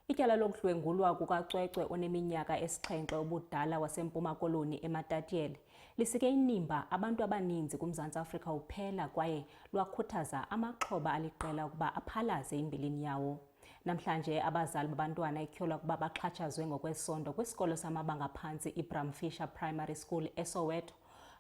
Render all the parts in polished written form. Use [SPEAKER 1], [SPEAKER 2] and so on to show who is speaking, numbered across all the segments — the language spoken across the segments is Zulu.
[SPEAKER 1] Ityala lokudlwengulwa kukacwecwe oneminyaka esixhenxe ubudala waseMpuma Koloni eMatatiele lisike inimba abantu abaninzi kuMzantsi Afrika uphela kwaye lwakhuthaza amaxhoba aliqela ukuba aphalaze imbilini yawo. Namhlanje abazali babantwana etyholwa ukuba baxhatshazwe ngokwesondo kwisikolo samabanga phantsi iBram Fisher Primary School eSoweto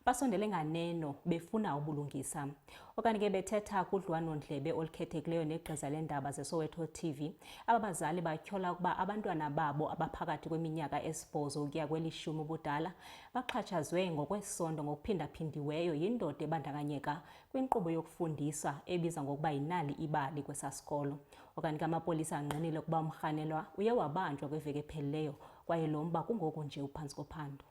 [SPEAKER 1] basondele nganeno befuna ubulungisa. Okanye ke bethetha kudliwano-ndlebe olukhethekileyo negqiza leendaba zeSoweto TV, aba bazali batyhola ukuba abantwana babo abaphakathi kweminyaka esibhozo ukuya kwelishumi ubudala baxhatshazwe ngokwesondo ngokuphindaphindiweyo yindoda ebandakanyeka kwinkqubo yokufundisa ebizwa ngokuba yinali ibali kwesasikolo. Okanye ke amapolisa anqinile ukuba umrhanelwa uye wabanjwa kwiveki ephelileyo kwaye lo mba kungoku nje uphantsi kophando.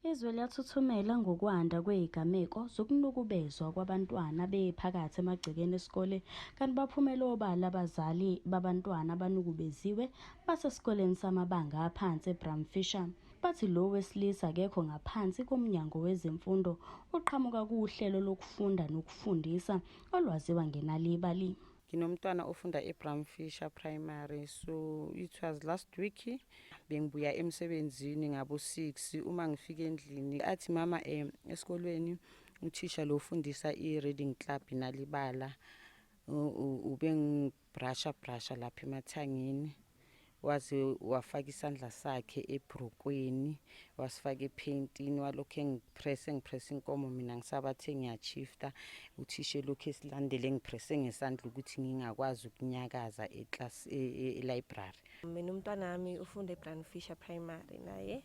[SPEAKER 2] Izwe liyathuthumela ngokwanda kwezigameko zokunukubezwa kwabantwana bephakathi emagcekeni esikole kanti baphumela obala abazali babantwana abanukubeziwe basesikoleni samabanga aphansi eBram Fisher. Bathi lo wesilisa akekho ngaphansi komnyango wezemfundo uqhamuka kuhlelo lokufunda nokufundisa olwaziwa ngenali ibali.
[SPEAKER 3] Nginomntwana ofunda eBram Fisher Primary, so it was last week bengibuya emsebenzini ngabo 6 uma ngifika endlini athi mama esikolweni uthisha lo ufundisa i-reading club inalibala ubengibrusha lapha emathangeni waze wafaka isandla sakhe ebrokweni wasifaka epaintini walokho ngipress inkomo mina ngisabathe ngiyachifta uthisha lokho esilandele ngipress ngesandla ukuthi ngingakwazi ukunyakaza eclass e-library.
[SPEAKER 4] Mina umntwana wami ufunda eBram Fisher Primary naye,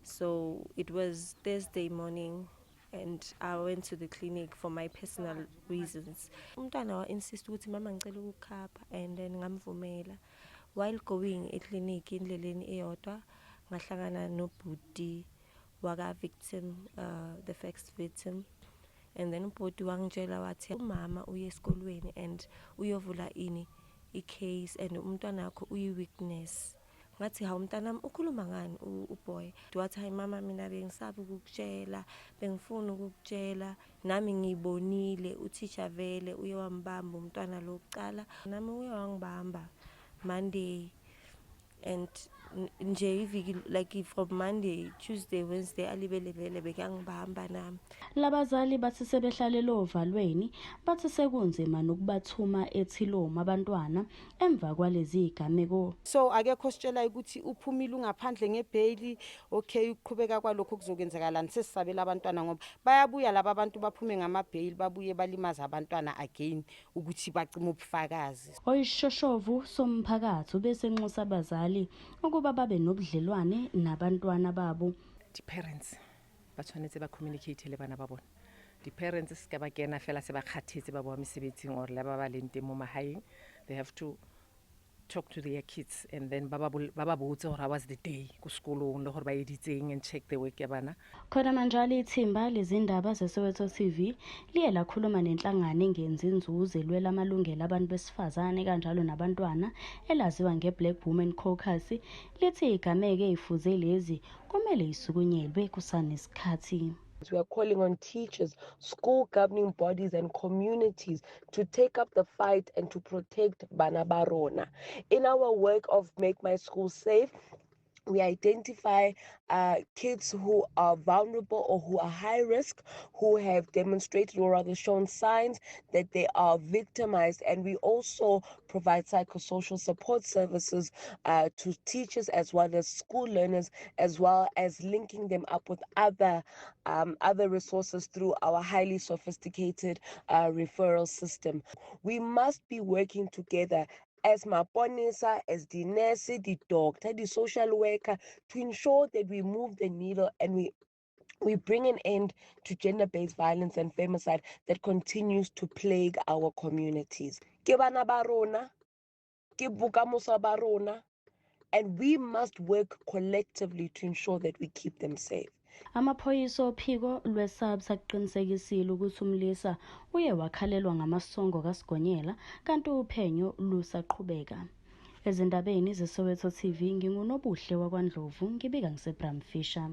[SPEAKER 4] so it was Thursday morning and I went to the clinic for my personal reasons. Umntwana wa-insist ukuthi mama ngicela ukukhapha and then ngamvumela. While going e-clinic indleleni eyodwa ngahlangana nobhuti waka-victim, the first victim, and then ubhuti wangitshela wathi umama uye esikolweni and uyovula i-case and umntwana wakho uyi-witness. Ngathi hawu mntanami ukhuluma ngani uboy? Wathi hayi mama mina bengisabi ukukutshela, bengifuna ukukutshela, nami ngibonile uthisha vele uye wambamba umntwana lo kuqala, nami uye wangibamba Monday and nje iviki like from Monday, Tuesday, Wednesday alibelevele bekangibamba nami.
[SPEAKER 2] Labazali bathi sebehlalele ovalweni bathi sekunzima nokubathuma ethiloma abantwana emva kwalezi zigameko.
[SPEAKER 3] So akekho sitshela ukuthi uphumile ungaphandle ngebail, okay ukuqhubeka kwalokho kuzokwenzakalani sesisabela abantwana ngoba bayabuya laba abantu baphume ngamabail babuye balimaza abantwana again ukuthi bacime ubufakazi.
[SPEAKER 2] Oyishoshovu somphakathi bese nxusa abazali ukuba babe nobudlelwane nabantwana babo.
[SPEAKER 5] The parents batshwanetse ba communicate le bana ba bona. The parents ska ba kena fela se ba khathetse ba boa mesebetsing or la ba ba lente mo mahaeng, they have to talk to their kids and then baba botse hore how was the day ku sekolong le hore ba editseng and check the work ya bana.
[SPEAKER 2] Khona manjalo ithimba lezindaba zeSoweto TV liye lakhuluma nenhlangano engenzi inzuzo elwela amalungelo abantu besifazane kanjalo nabantwana elaziwa ngeBlack Women Caucus lithi igameke ezifuze lezi kumele isukunyelwe kusanesikhathi.
[SPEAKER 6] We are calling on teachers, school governing bodies and communities to take up the fight and to protect Bana ba rona. In our work of Make My School Safe, we identify kids who are vulnerable or who are high risk, who have demonstrated or rather shown signs that they are victimized, and we also provide psychosocial support services to teachers as well as school learners, as well as linking them up with other resources through our highly sophisticated referral system. We must be working together as maponisa, as the nurse, the doctor, the social worker, to ensure that we move the needle and we bring an end to gender-based violence and femicide that continues to plague our communities. Ke bana ba rona, ke bokamoso ba rona, and we must work collectively to ensure that we keep them safe.
[SPEAKER 2] Amaphoyisa ophiko lweSABS aqinisekisile ukuthi umlisa uye wakhalelwa ngamasongo kaSigonyela kanti uphenyo lusaqhubeka. Ezindabeni zeSoweto TV ngingunobuhle wakwaNdlovu ngibika ngiseBram Fisher.